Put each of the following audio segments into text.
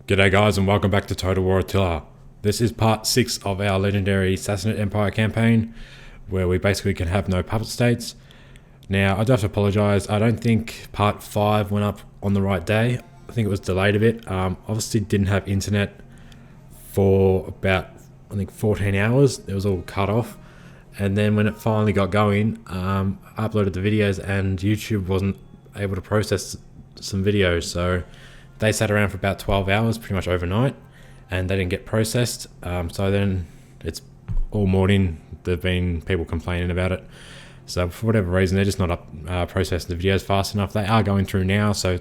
G'day guys and welcome back to Total War Attila. This is part 6 of our legendary Sassanid Empire campaign, where we basically can have no puppet states. Now I do have to apologise, I don't think part 5 went up on the right day. I think it was delayed a bit. Obviously didn't have internet for about, I think 14 hours. It was all cut off. And then when it finally got going, I uploaded the videos and YouTube wasn't able to process some videos. So they sat around for about 12 hours, pretty much overnight, and they didn't get processed. So then it's all morning, there've been people complaining about it. So for whatever reason, they're just not processing the videos fast enough. They are going through now, so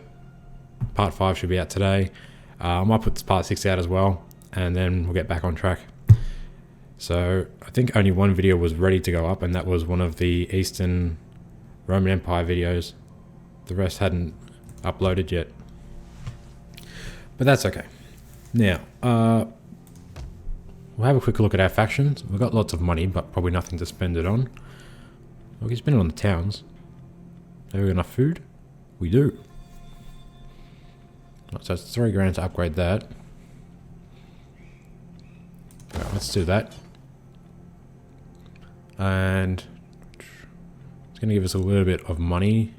part 5 should be out today. I might put part 6 out as well, and then we'll get back on track. So I think only one video was ready to go up, and that was one of the Eastern Roman Empire videos. The rest hadn't uploaded yet. But that's okay. Now, we'll have a quick look at our factions. We've got lots of money, but probably nothing to spend it on. We can spend it on the towns. Have we got enough food? We do. So it's 3 grand to upgrade that. Right, let's do that. And it's going to give us a little bit of money.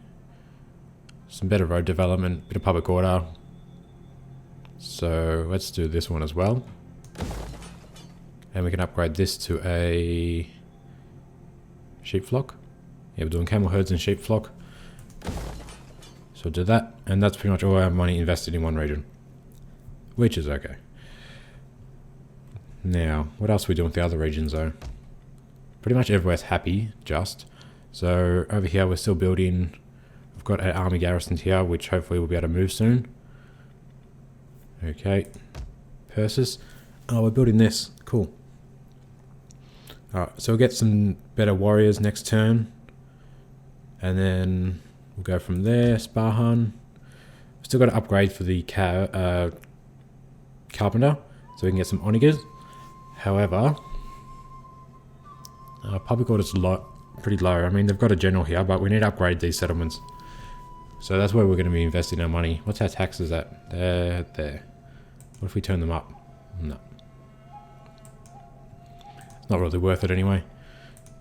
Some better road development, bit of public order. So let's do this one as well. And we can upgrade this to a sheep flock. Yeah, we're doing camel herds and sheep flock. So do that, and that's pretty much all our money invested in one region, which is okay. Now, what else are we doing with the other regions though? Pretty much everywhere's happy, just. So over here we're still building. We've got an army garrison here, which hopefully we'll be able to move soon. Okay, Persis. Oh, we're building this. Cool. Alright, so we'll get some better warriors next turn. And then we'll go from there. Spahan. We've still got to upgrade for the carpenter, so we can get some onagers. However, public order's pretty low. I mean, they've got a general here, but we need to upgrade these settlements. So that's where we're going to be investing our money. What's our taxes at? There. What if we turn them up? No. It's not really worth it anyway.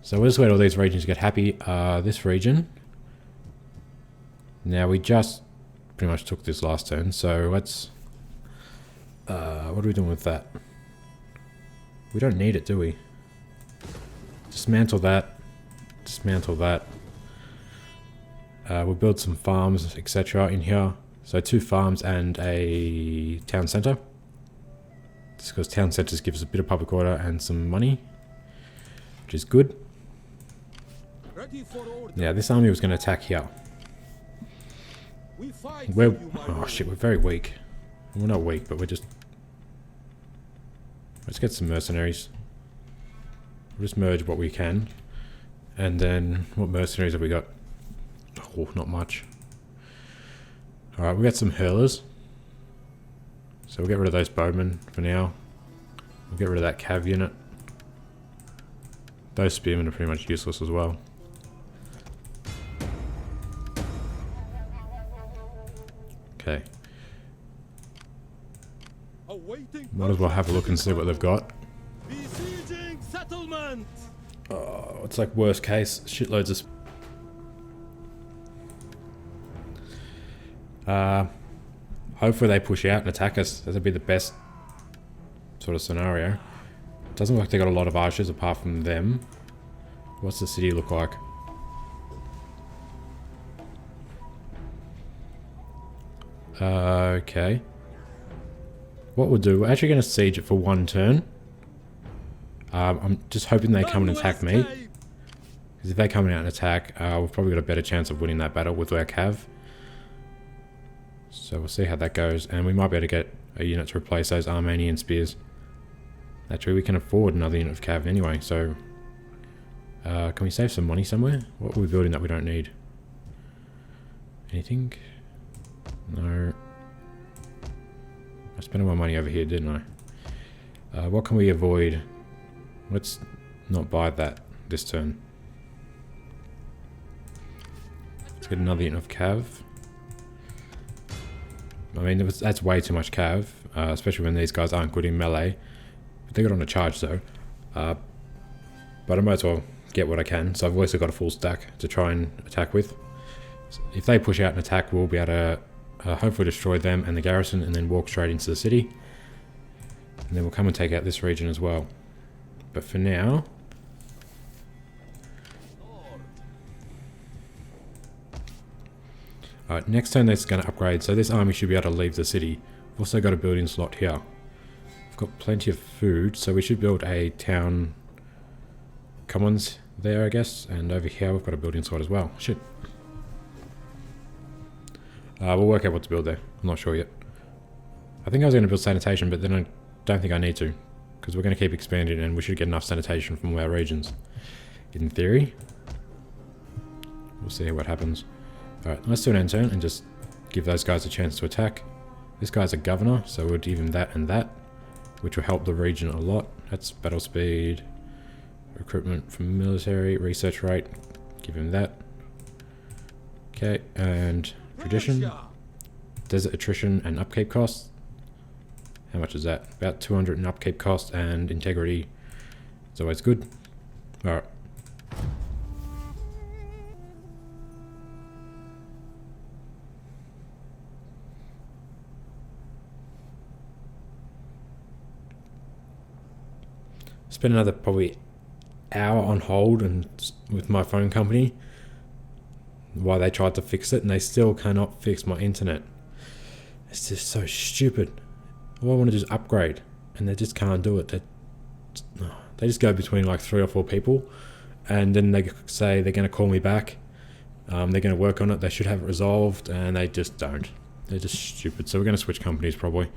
So we'll just wait all these regions to get happy. This region. Now we just pretty much took this last turn, so let's... what are we doing with that? We don't need it, do we? Dismantle that. Dismantle that. We'll build some farms, etc. in here. So 2 farms and a town centre. Just because town centres gives us a bit of public order and some money, which is good. Yeah, this army was going to attack here. Oh shit, we're very weak. We're not weak, but we're just... Let's get some mercenaries. We'll just merge what we can. And then, what mercenaries have we got? Oh, not much. Alright, we got some hurlers. So we'll get rid of those bowmen for now. We'll get rid of that cav unit. Those spearmen are pretty much useless as well. Okay. Might as well have a look and see what they've got. Oh, it's like worst case. Shitloads of... hopefully they push out and attack us. That'd be the best sort of scenario. Doesn't look like they got a lot of archers apart from them. What's the city look like? Okay. What we'll do, we're actually going to siege it for 1 turn. I'm just hoping they come and attack me. Because if they come out and attack, we've probably got a better chance of winning that battle with our cav. So we'll see how that goes, and we might be able to get a unit to replace those Armenian spears. Actually, we can afford another unit of cav anyway, so... can we save some money somewhere? What are we building that we don't need? Anything? No. I spent all my money over here, didn't I? What can we avoid? Let's not buy that this turn. Let's get another unit of cav. I mean, that's way too much cav. especially when these guys aren't good in melee. But they're good on a charge though. But I might as well get what I can, so I've also got a full stack to try and attack with. So if they push out an attack, we'll be able to hopefully destroy them and the garrison, and then walk straight into the city. And then we'll come and take out this region as well. But for now... Alright, next turn that's going to upgrade, so this army should be able to leave the city. We've also got a building slot here. We've got plenty of food, so we should build a town commons there, I guess. And over here we've got a building slot as well. Shit. We'll work out what to build there. I'm not sure yet. I think I was going to build sanitation, but then I don't think I need to, because we're going to keep expanding and we should get enough sanitation from our regions. In theory. We'll see what happens. Alright, let's do an end turn and just give those guys a chance to attack. This guy's a governor, so we'll give him that and that, which will help the region a lot. That's battle speed, recruitment from military, research rate, give him that. Okay, and tradition, desert attrition and upkeep costs. How much is that? About 200 in upkeep cost, and integrity is always good. Alright. Spent another probably hour on hold and with my phone company while they tried to fix it, and they still cannot fix my internet. It's just so stupid. All I want to do is upgrade, and they just can't do it. They just go between like 3 or 4 people, and then they say they're going to call me back. They're going to work on it. They should have it resolved, and they just don't. They're just stupid. So we're going to switch companies probably.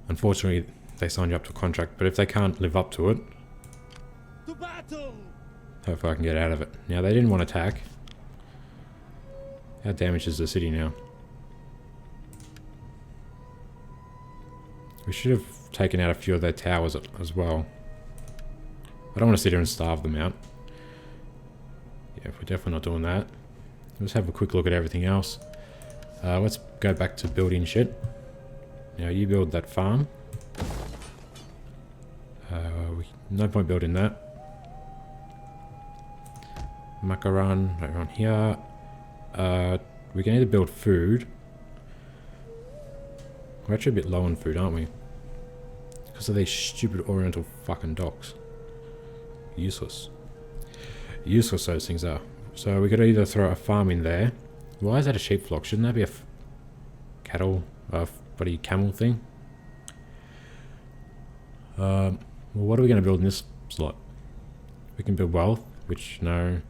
Unfortunately, they signed you up to a contract, but if they can't live up to it, To battle! hopefully I can get out of it. Now, they didn't want to attack. How damaged is the city now? We should have taken out a few of their towers as well. I don't want to sit here and starve them out. Yeah, we're definitely not doing that. Let's have a quick look at everything else. Let's go back to building shit. Now you build that farm. No point building that. Macaron right around here. We can either build food. We're actually a bit low on food, aren't we? Because of these stupid oriental fucking docks. Useless. Useless those things are. So we could either throw a farm in there. Why is that a sheep flock? Shouldn't that be a cattle, bloody camel thing? Well, what are we going to build in this slot? We can build wealth, which no.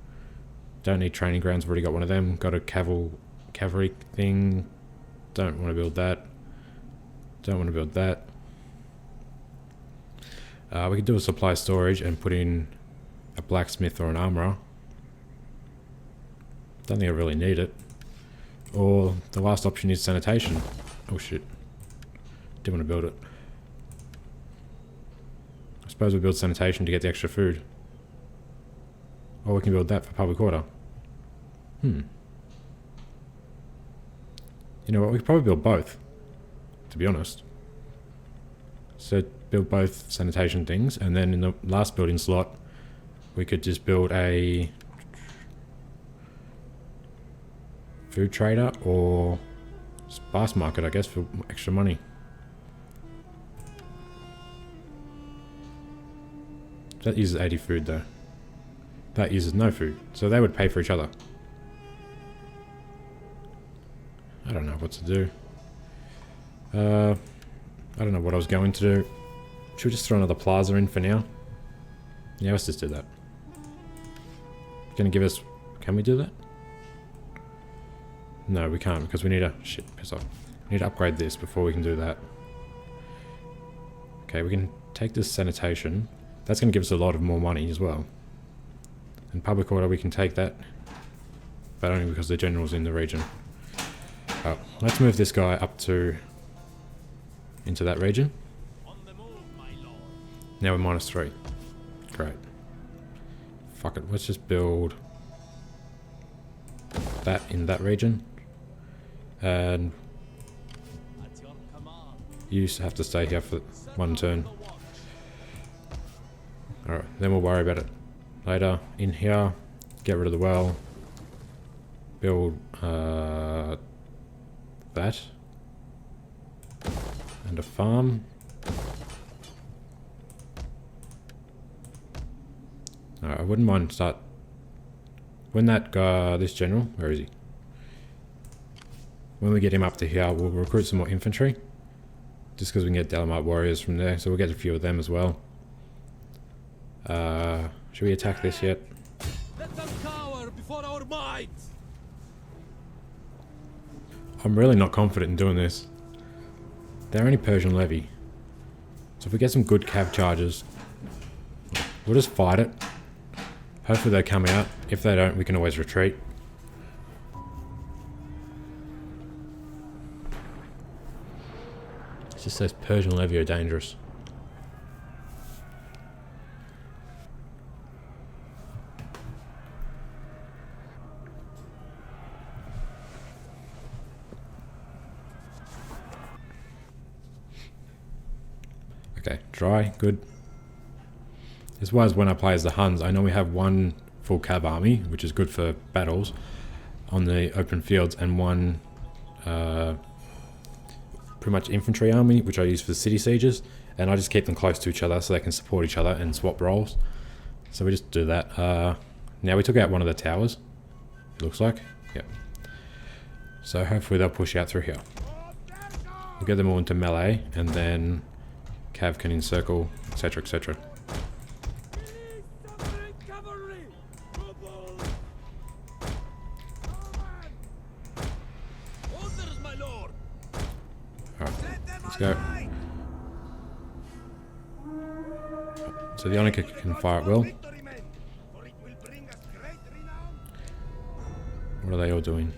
Don't need training grounds, we've already got one of them. Got a cavalry thing. Don't want to build that. Don't want to build that. We could do a supply storage and put in a blacksmith or an armorer. Don't think I really need it. Or the last option is sanitation. Oh shit. Didn't want to build it. I suppose we build sanitation to get the extra food. Or we can build that for public order. You know what, we could probably build both, to be honest. So build both sanitation things, and then in the last building slot, we could just build a food trader or spice market, I guess, for extra money. That uses 80 food though. That uses no food, so they would pay for each other. I don't know what to do. I don't know what I was going to do. Should we just throw another plaza in for now? Yeah, let's just do that. Gonna give us... Can we do that? No, we can't, because we need a... Shit, piss off. We need to upgrade this before we can do that. Okay, we can take this sanitation. That's going to give us a lot of more money as well. And public order, we can take that. But only because the general's in the region. Oh, let's move this guy up to... into that region. Now we're -3. Great. Fuck it, let's just build... that in that region. And You just have to stay here for one turn. Alright, then we'll worry about it later. In here, get rid of the well. Build that. And a farm. I wouldn't mind start... When that guy, this general, where is he? When we get him up to here, we'll recruit some more infantry. Just because we can get Dalamite warriors from there, so we'll get a few of them as well. Should we attack this yet? Let them cower before our might. I'm really not confident in doing this. They're only Persian levy. So if we get some good cav charges, we'll just fight it. Hopefully they come out. If they don't, we can always retreat. It's just those Persian levy are dangerous. Okay, dry, good. As well as when I play as the Huns, I know we have one full cav army, which is good for battles on the open fields, and one pretty much infantry army, which I use for city sieges, and I just keep them close to each other so they can support each other and swap roles. So we just do that. Now we took out one of the towers, it looks like. Yep. So hopefully they'll push out through here. We'll get them all into melee, and then cav can encircle, etc, etc. Let's go. So the Onika can fire at will. What are they all doing?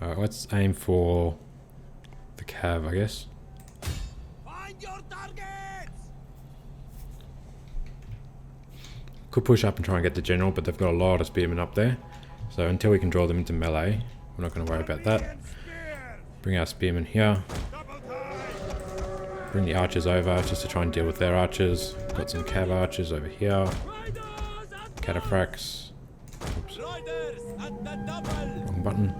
Alright, let's aim for the cav, I guess. Could push up and try and get the general, but they've got a lot of spearmen up there. So until we can draw them into melee, we're not going to worry about that. Bring our spearmen here. Bring the archers over just to try and deal with their archers. Got some cav archers over here. Cataphracts. Oops. Wrong button.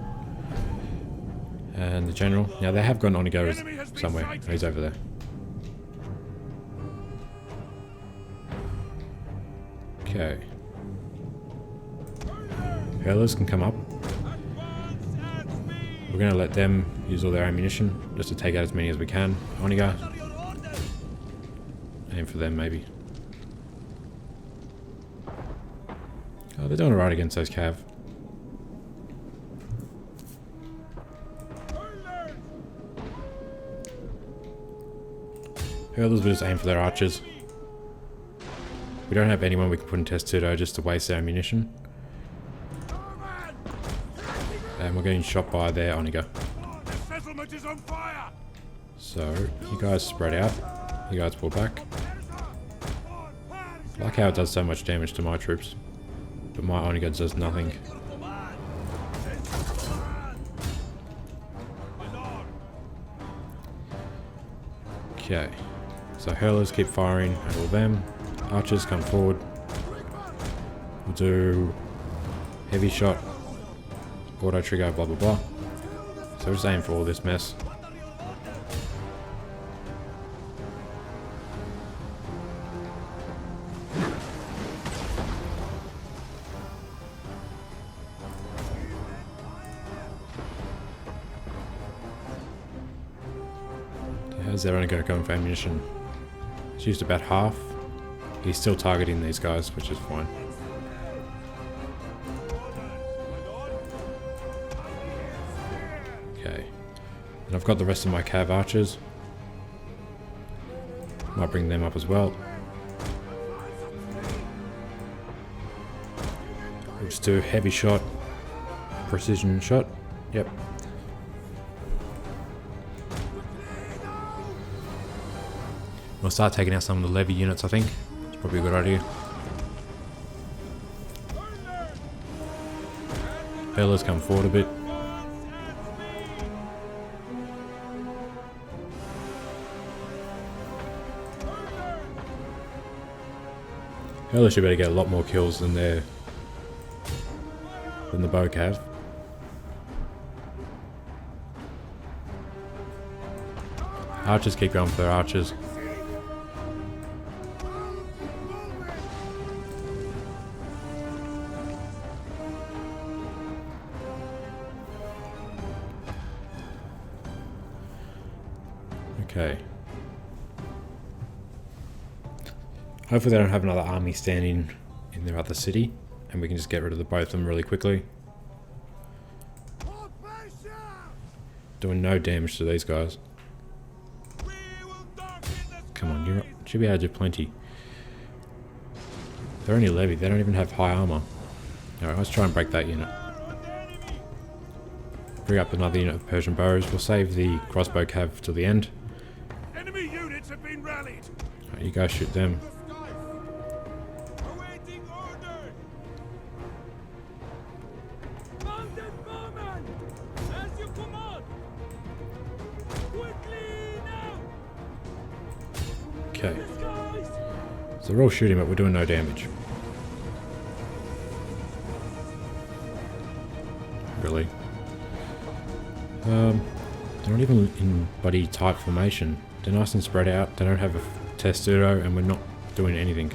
And the general. Now they have gone on to go somewhere. He's over there. Okay. Hurlers can come up. We're going to let them use all their ammunition just to take out as many as we can. Oniga. Aim for them maybe. Oh, they're doing alright against those cav. Hurlers will just aim for their archers. We don't have anyone we can put in Testudo just to waste their ammunition. And we're getting shot by their Oniga. So, you guys spread out. You guys pull back. I like how it does so much damage to my troops. But my Oniga does nothing. Okay. So hurlers keep firing at all them. Archers come forward. We'll do heavy shot, auto trigger, blah blah blah. So we're just aiming for all this mess. How's everyone going to go for ammunition? It's used about half. He's still targeting these guys, which is fine. Okay. And I've got the rest of my cav archers. Might bring them up as well. We'll just do heavy shot, precision shot. Yep. We'll start taking out some of the levy units, I think. It's probably a good idea. Hurlers come forward a bit. Hurlers should better get a lot more kills than the bow cav. Archers keep going for their archers. Okay. Hopefully they don't have another army standing in their other city, and we can just get rid of the both of them really quickly. Doing no damage to these guys. Come on, you should be able to do plenty. They're only levied, they don't even have high armor. Alright, let's try and break that unit. Bring up another unit of Persian bows. We'll save the crossbow cav till the end. Enemy units have been rallied. Alright, you guys shoot them. Awaiting order. Mounted bowmen, as you command. Quickly now. Okay. So they're all shooting, but we're doing no damage. Really? They're not even in bloody tight formation. They're nice and spread out. They don't have a testudo, and we're not doing anything.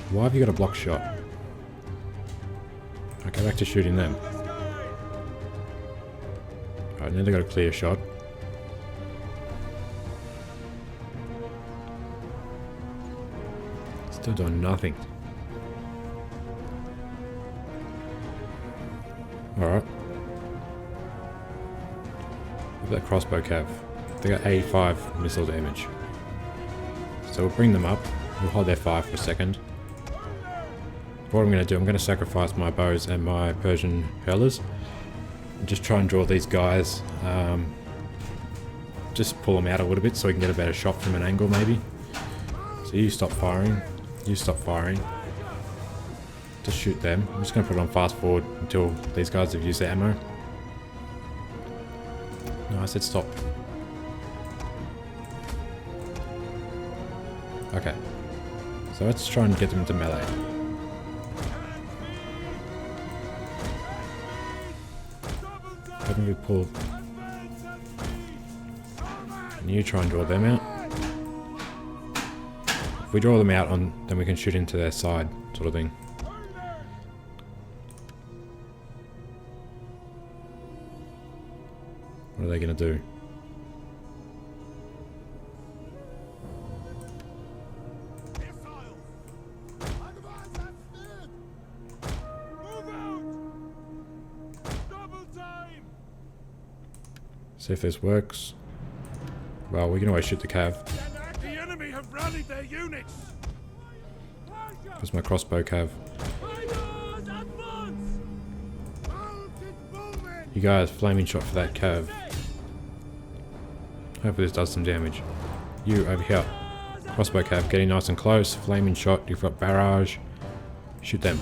Why have you got a block shot? I go back to shooting them. Alright, now they got a clear shot. Still doing nothing. Alright. With that crossbow cav, they got 85 missile damage. So we'll bring them up. We'll hold their fire for a second. What I'm going to do, I'm going to sacrifice my bows and my Persian hurlers. And just try and draw these guys. Just pull them out a little bit so we can get a better shot from an angle maybe. So you stop firing. You stop firing. Just shoot them. I'm just going to put it on fast forward until these guys have used their ammo. No, I said stop. Okay. So let's try and get them into melee. Haven't we pulled? Can you try and draw them out? If we draw them out, then we can shoot into their side, sort of thing. What are they going to do? See if this works. Well, we can always shoot the cav. The enemy have rallied their units. There's my crossbow cav. You guys, flaming shot for that cav. Hopefully this does some damage. You over here. Crossbow cav, getting nice and close. Flaming shot, you've got barrage. Shoot them.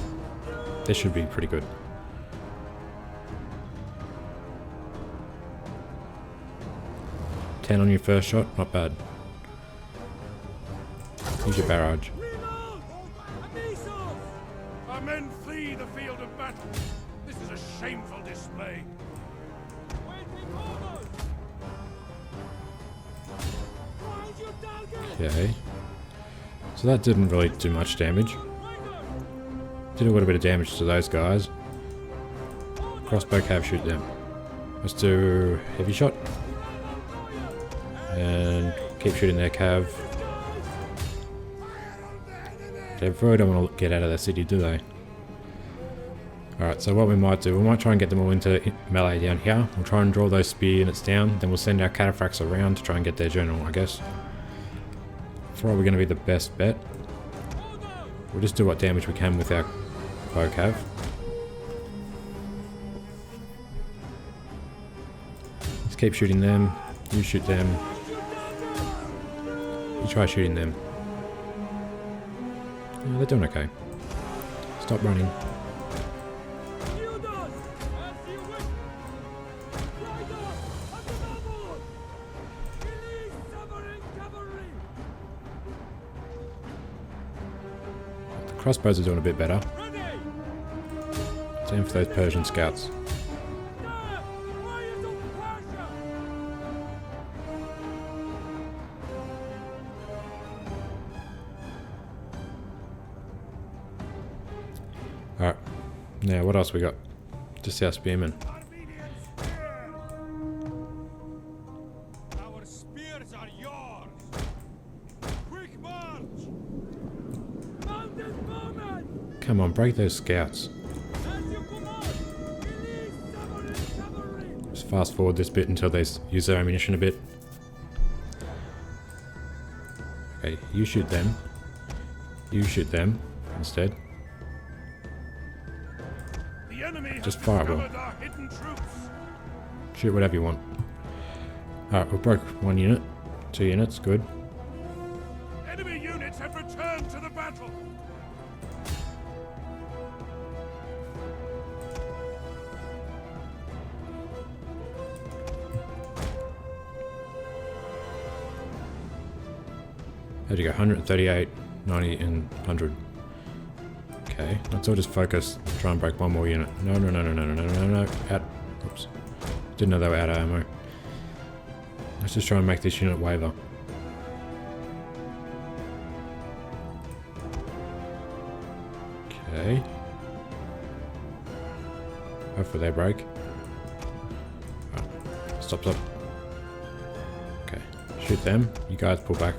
This should be pretty good. On your first shot, not bad. Use your barrage. Our men flee the field of battle. This is a shameful display. Okay. So that didn't really do much damage. Did a little bit of damage to those guys. Crossbow cav, shoot them. Let's do heavy shot. And keep shooting their cav. They really don't want to get out of the city, do they? Alright, so what we might do, we might try and get them all into melee down here. We'll try and draw those spear units down. Then we'll send our cataphracts around to try and get their general, I guess. Probably going to be the best bet. We'll just do what damage we can with our bow cav. Just keep shooting them. You shoot them. You try shooting them. Yeah, they're doing okay. Stop running. The crossbows are doing a bit better. Same for those Persian scouts. Alright, now what else we got? Just our spearmen. Our spears are yours. Quick march. Mounted bowmen. Come on, break those scouts. As you command. Release cavalry. Just fast forward this bit until they use their ammunition a bit. Okay, you shoot them. You shoot them instead. The enemy Just has fire, Will. discovered our hidden troops. Shoot whatever you want. Alright, we broke 1 unit. 2 units, good. Enemy units have returned to the battle. How'd you go? 138, 90, and 100. Okay, let's all just focus. Try and break 1 more unit. No, no, no, no, no, no, no, no, no. Out. Oops. Didn't know they were out of ammo. Let's just try and make this unit waver. Okay. Hopefully they break. Oh, stop, stop. Okay, shoot them. You guys pull back.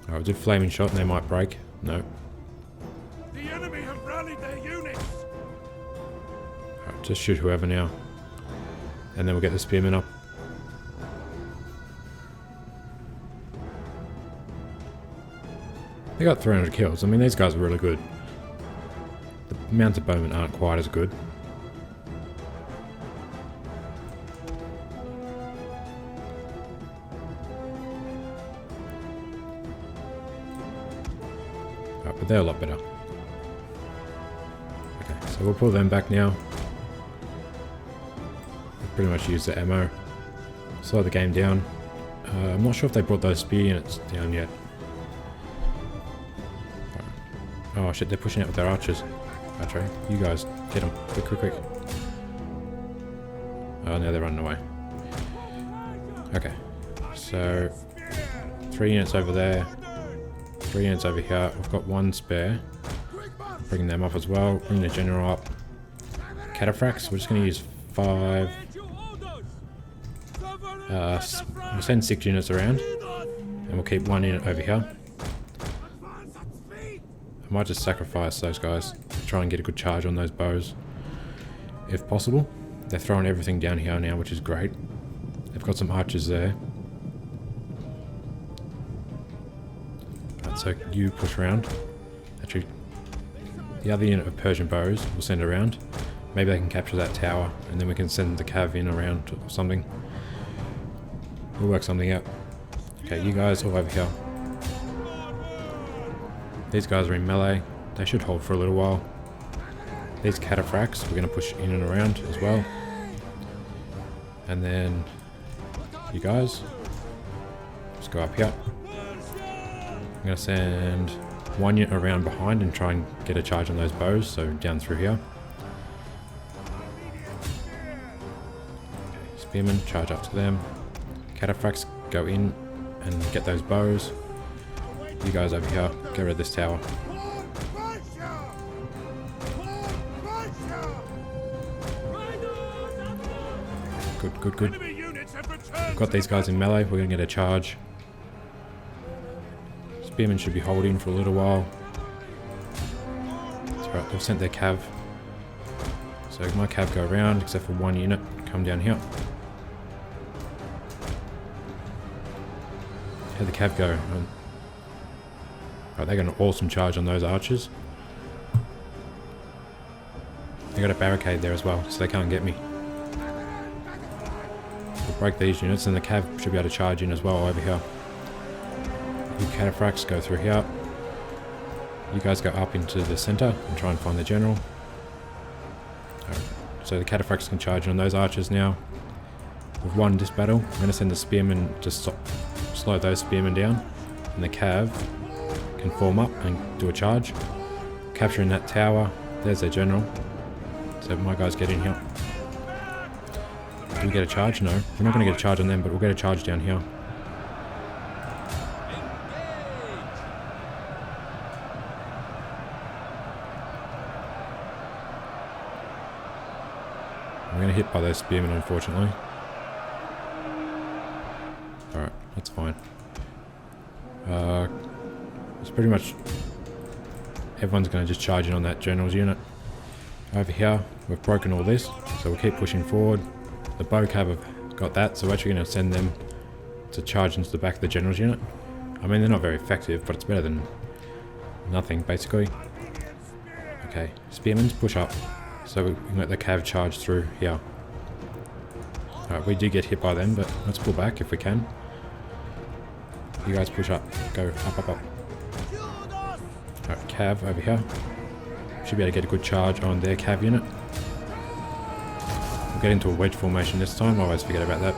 I did flaming shot and they might break. No. The enemy have rallied their units. Alright, just shoot whoever now. And then we'll get the spearmen up. They got 300 kills. I mean, these guys are really good. The mounted bowmen aren't quite as good. But they're a lot better. Okay, so we'll pull them back now. We've pretty much used the ammo. Slow the game down. I'm not sure if they brought those spear units down yet. Oh shit, they're pushing out with their archers. Archery, you guys, get them. Quick, quick, quick. Oh, now they're running away. Okay, so 3 units over there. 3 units over here. We've got 1 spare. Bring them up as well. Bring the general up. Cataphracts. We're just going to use 5. We'll send 6 units around. And we'll keep 1 unit over here. I might just sacrifice those guys. Try and get a good charge on those bows. If possible. They're throwing everything down here now, which is great. They've got some archers there. So you push around. Actually, the other unit of Persian bows we'll send around. Maybe they can capture that tower, and then we can send the cav in around or something. We'll work something out. Okay, you guys all over here. These guys are in melee. They should hold for a little while. These cataphracts we're going to push in and around as well. And then you guys just go up here. I'm going to send 1 unit around behind and try and get a charge on those bows, so down through here. Okay, spearmen, charge up to them. Cataphracts, go in and get those bows. You guys over here, get rid of this tower. Good, good, good. We've got these guys in melee, we're going to get a charge. Spearmen should be holding for a little while. That's right, they've sent their cav. So my cav go around, except for 1 unit, come down here. How'd the cav go? Right, they got an awesome charge on those archers. They got a barricade there as well, so they can't get me. We'll break these units, and the cav should be able to charge in as well over here. You cataphracts go through here. You guys go up into the center and try and find the general. Alright, so the cataphracts can charge in on those archers now. We've won this battle. I'm going to send the spearmen to slow those spearmen down, and the cav can form up and do a charge. Capturing that tower. There's their general. So my guys get in here. Do we get a charge? No. We're not going to get a charge on them, but we'll get a charge down here. We're going to hit by those spearmen, unfortunately. Alright, that's fine. It's pretty much everyone's going to just charge in on that general's unit. Over here, we've broken all this, so we'll keep pushing forward. The bow cav have got that, so we're actually going to send them to charge into the back of the general's unit. I mean, they're not very effective, but it's better than nothing, basically. Okay, spearmen, push up, so we can let the cav charge through here. Alright, we do get hit by them, but let's pull back if we can. You guys push up, go up, up, up. Alright, cav over here. Should be able to get a good charge on their cav unit. We'll get into a wedge formation this time, I always forget about that.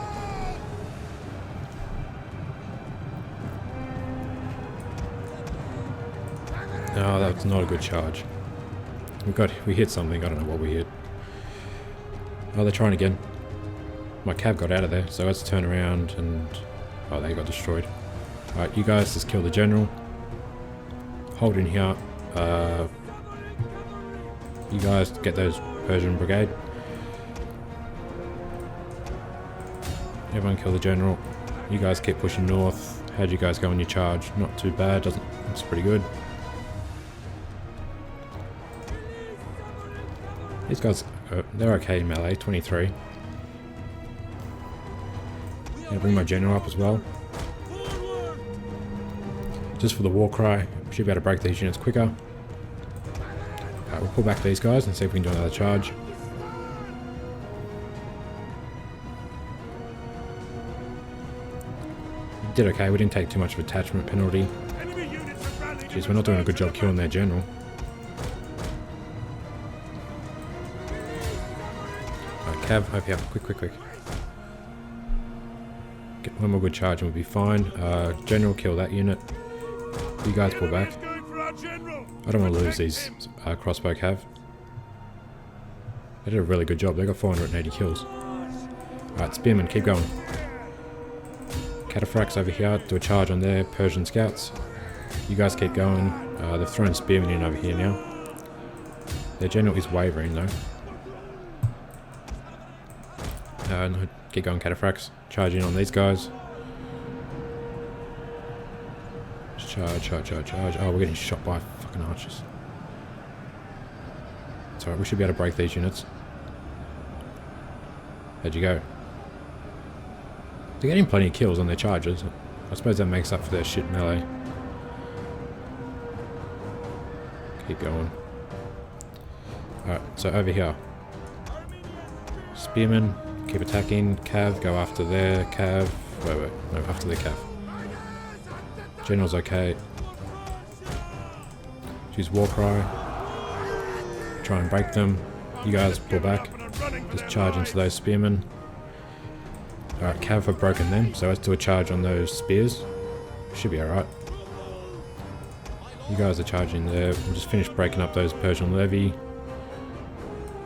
No, that's not a good charge. We hit something, I don't know what we hit. Oh, they're trying again. My cav got out of there, so let's turn around and... oh, they got destroyed. Alright, you guys just kill the general. Hold in here. You guys get those Persian brigade. Everyone kill the general. You guys keep pushing north. How'd you guys go on your charge? Not too bad, it's pretty good. These guys, they're okay in melee, 23. Gonna bring my general up as well. Just for the war cry, should be able to break these units quicker. We'll pull back these guys and see if we can do another charge. We did okay, we didn't take too much of attachment penalty. Jeez, we're not doing a good job killing their general. Cav, over here, quick. Get one more good charge and we'll be fine. General, kill that unit. You guys pull back. I don't want to lose these crossbow cav. They did a really good job, they got 480 kills. Alright, spearmen, keep going. Cataphracts over here, do a charge on their Persian scouts. You guys keep going. They've thrown spearmen in over here now. Their general is wavering though. No, keep going, cataphracts. Charge in on these guys. Charge. Oh, we're getting shot by fucking archers. It's alright, we should be able to break these units. How'd you go? They're getting plenty of kills on their charges. I suppose that makes up for their shit melee. Keep going. Alright, so over here. Spearmen. Keep attacking. Cav, go after their cav. Wait. No, after their cav. General's okay. Use war cry. Try and break them. You guys pull back. Just charge into those spearmen. Alright, cav have broken them, so let's do a charge on those spears. Should be alright. You guys are charging there. We'll just finish breaking up those Persian levy.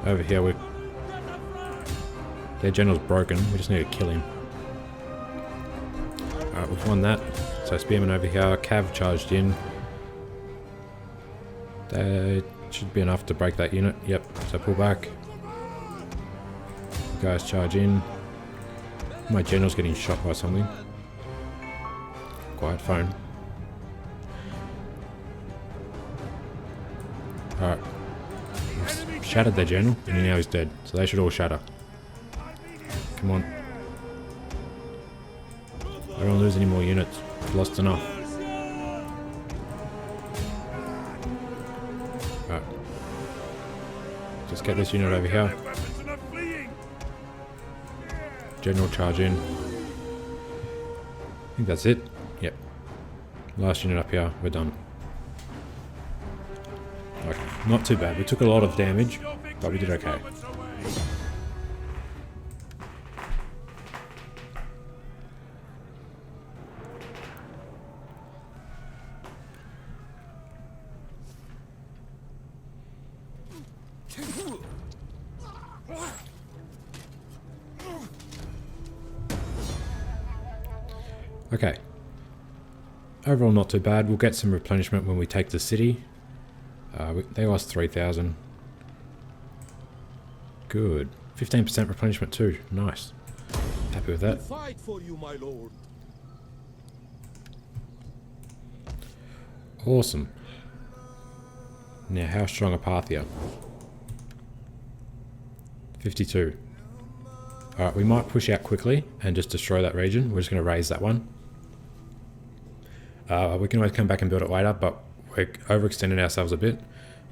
Over here, their general's broken, we just need to kill him. Alright, we've won that. So spearmen over here, cav charged in. That should be enough to break that unit. Yep, so pull back. You guys charge in. My general's getting shot by something. Quiet phone. Alright. Shattered their general, and now he's dead. So they should all shatter. Come on. I don't lose any more units. Lost enough. Alright. Just get this unit over here. Their weapons and are fleeing. General charge in. I think that's it. Yep. Last unit up here. We're done. Okay, not too bad. We took a lot of damage, but we did okay. Moments away. Okay. Overall, not too bad. We'll get some replenishment when we take the city. They lost 3,000. Good. 15% replenishment too. Nice. Happy with that. Fight for you, my lord. Awesome. Now, how strong are Parthia? 52. Alright, we might push out quickly and just destroy that region. We're just going to raise that one. We can always come back and build it later, but we're overextending ourselves a bit.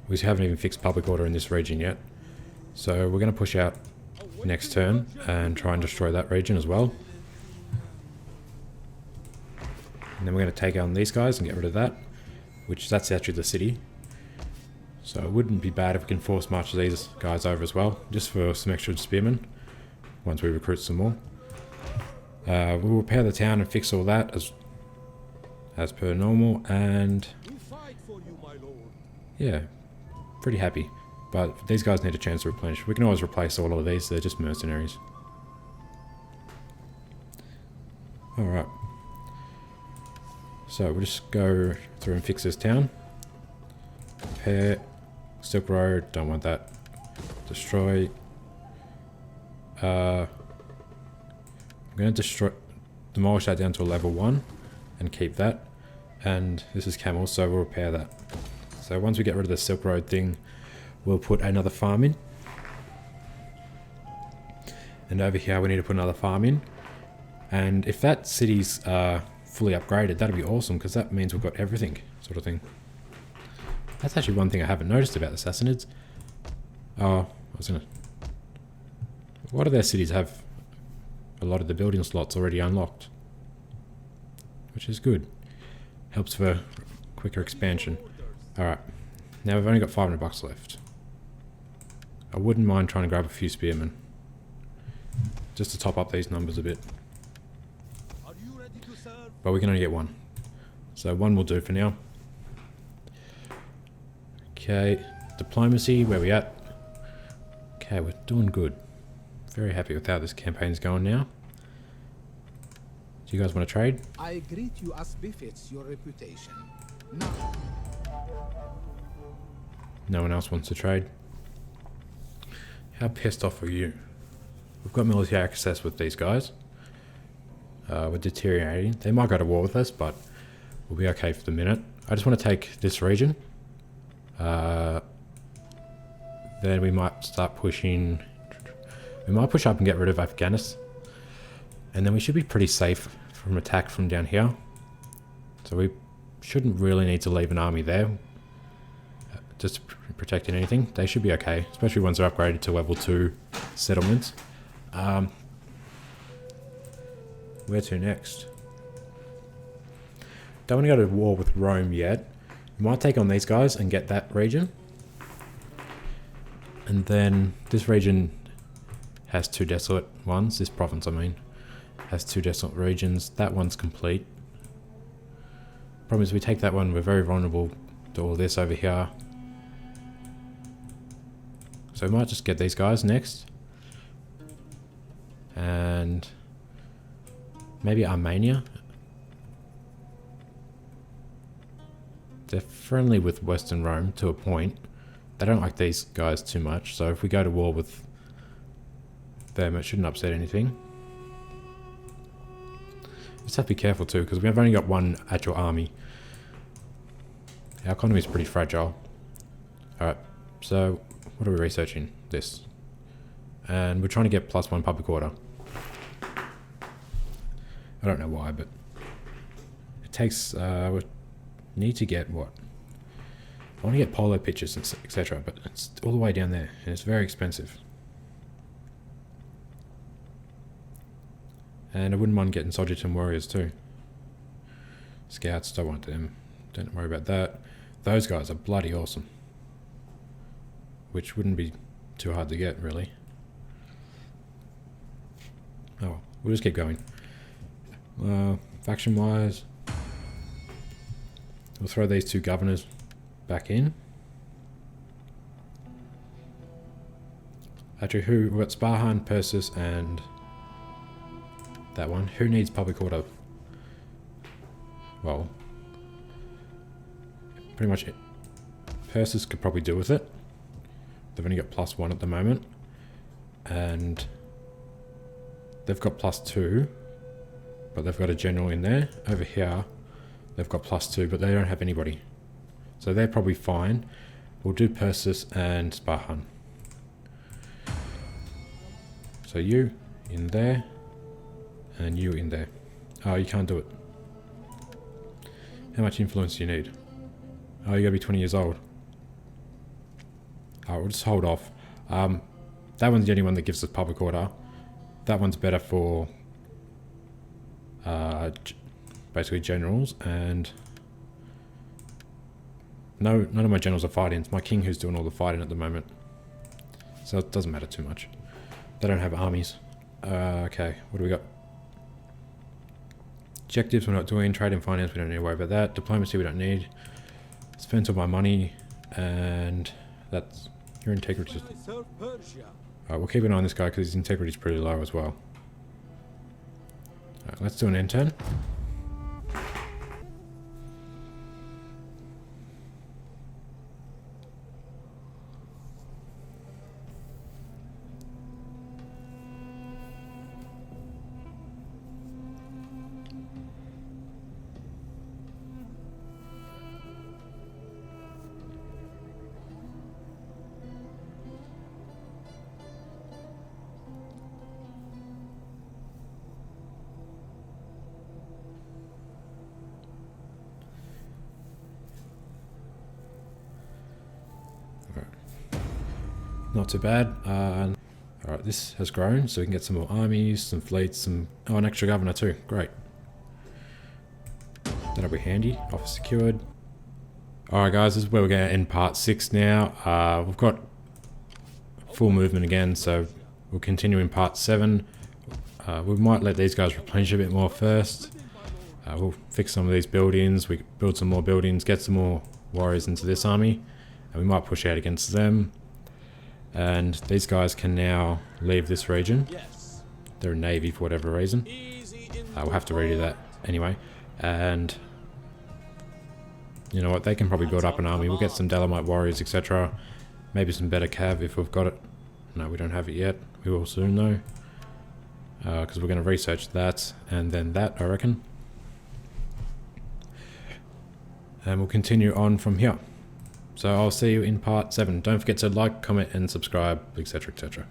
We haven't even fixed public order in this region yet. So we're going to push out next turn and try and destroy that region as well. And then we're going to take on these guys and get rid of that, which that's actually the city. So it wouldn't be bad if we can force march these guys over as well, just for some extra spearmen, once we recruit some more. We'll repair the town and fix all that as per normal, and We fight for you, my lord. yeah, pretty happy. But these guys need a chance to replenish. We can always replace all of these, they're just mercenaries. Alright. So we'll just go through and fix this town. Repair. Silk Road, don't want that. Destroy. I'm going to demolish that down to a level 1 and keep that. And this is camel, so we'll repair that. So once we get rid of the Silk Road thing, we'll put another farm in. And over here we need to put another farm in. And if that city's fully upgraded, that'd be awesome, because that means we've got everything, sort of thing. That's actually one thing I haven't noticed about the Sassanids. Oh, I was gonna... A lot of their cities have a lot of the building slots already unlocked, which is good. Helps for quicker expansion. Alright, now we've only got 500 bucks left. I wouldn't mind trying to grab a few spearmen, just to top up these numbers a bit. Are you ready to serve? But we can only get one. So one will do for now. Okay, diplomacy, where we at? Okay, we're doing good. Very happy with how this campaign's going now. Do you guys want to trade? I greet you as befits your reputation. Now, No one else wants to trade. How pissed off are you? We've got military access with these guys. We're deteriorating. They might go to war with us, but we'll be okay for the minute. I just want to take this region. Then we might start pushing. We might push up and get rid of Afghanistan. And then we should be pretty safe from attack from down here. So we shouldn't really need to leave an army there. Just protecting anything. They should be okay, especially once they're upgraded to level 2 settlements. Where to next? Don't want to go to war with Rome yet. We might take on these guys and get that region. And then this region has 2 desolate ones. This province, I mean, has 2 desolate regions. That one's complete. Problem is, we take that one, we're very vulnerable to all this over here. So we might just get these guys next. And maybe Armenia. They're friendly with Western Rome to a point. They don't like these guys too much, so if we go to war with them, it shouldn't upset anything. Just have to be careful too, because we've only got one actual army. Our economy is pretty fragile. Alright, so what are we researching? This. And we're trying to get +1 public order. I don't know why, but it takes, we need to get what? I want to get polo pictures, etc., but it's all the way down there, and it's very expensive. And I wouldn't mind getting Sojitan warriors too. Scouts, don't want them. Don't worry about that. Those guys are bloody awesome. Which wouldn't be too hard to get, really. Oh, we'll just keep going. Faction-wise, we'll throw these two governors back in. Actually, we've got Sparhan, Persis, and that one. Who needs public order? Well, pretty much it. Persis could probably do with it. They've only got +1 at the moment. And they've got +2. But they've got a general in there. Over here, they've got +2, but they don't have anybody. So they're probably fine. We'll do Persis and Sparhan. So you in there, and you in there. Oh, you can't do it. How much influence do you need? Oh, you gotta be 20 years old. Oh, we'll just hold off. That one's the only one that gives us public order. That one's better for basically generals, and none of my generals are fighting. It's my king who's doing all the fighting at the moment, so it doesn't matter too much. They don't have armies. Okay, what do we got? Objectives we're not doing. Trade and finance we don't need to worry about that. Diplomacy we don't need. Spend all my money, and that's your integrity. I serve Persia. Alright, we'll keep an eye on this guy because his integrity is pretty low as well. Alright, let's do an N10. Not too bad. Alright, this has grown, so we can get some more armies, some fleets, an extra governor too. Great. That'll be handy. Office secured. Alright guys, this is where we're going to end part 6 now. We've got full movement again, so we'll continue in part 7. We might let these guys replenish a bit more first. We'll fix some of these buildings, we build some more buildings, get some more warriors into this army, and we might push out against them. And these guys can now leave this region. They're a navy for whatever reason. We'll have to redo that anyway. And you know what? They can probably build up an army. We'll get some Dalamite warriors, etc. Maybe some better cav if we've got it. No, we don't have it yet. We will soon though. Because we're going to research that and then that, I reckon. And we'll continue on from here. So I'll see you in part 7. Don't forget to like, comment and subscribe, etc, etc.